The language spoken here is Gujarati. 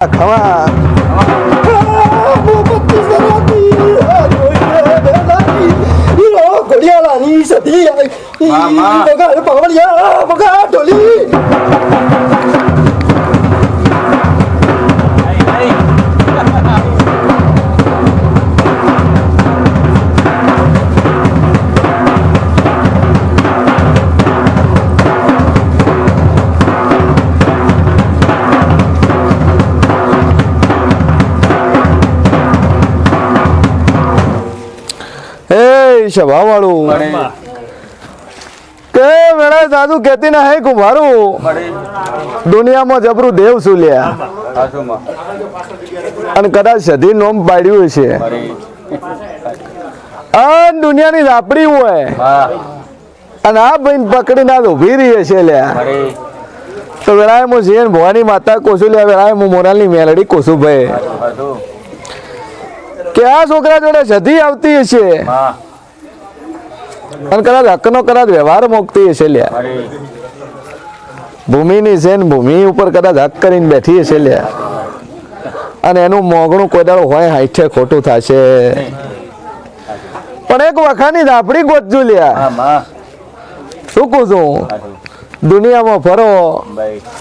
ખવા ઘડિયાળાની સતી બગાડ પાવડિયા બગાડ ઢોલી સભા વાળું કે મેળા દાદુ કેતી ના હે કુંભારું દુનિયામાં જબરું દેવ શું લ્યા અને કદાચ સધી નોમ પાડ્યું છે આ દુનિયાની રાપડી હોય અને આ ભાઈ પકડીને આ ઉભી રહી છે લ્યા તો વેળાએ હું જીન ભવાની માતા કોસું લ્યા વેળાએ હું મોરાલની મેલડી કોસું ભાઈ કે આ છોકરા જોડે સધી આવતી હશે અને કદાચ હકનો કદાચ વ્યવહાર મોકતી હશે લ્યા ભૂમિની છે ને ભૂમિ ઉપર કદાચ હક કરીને બેઠી હશે લ્યા અને એનું મોગણું કોઈ દાડો હોય હાઈઠે ખોટું થશે પણ એક વખાની ધાપડી ગોતજો લ્યા શું કહું છું દુનિયામાં ફરો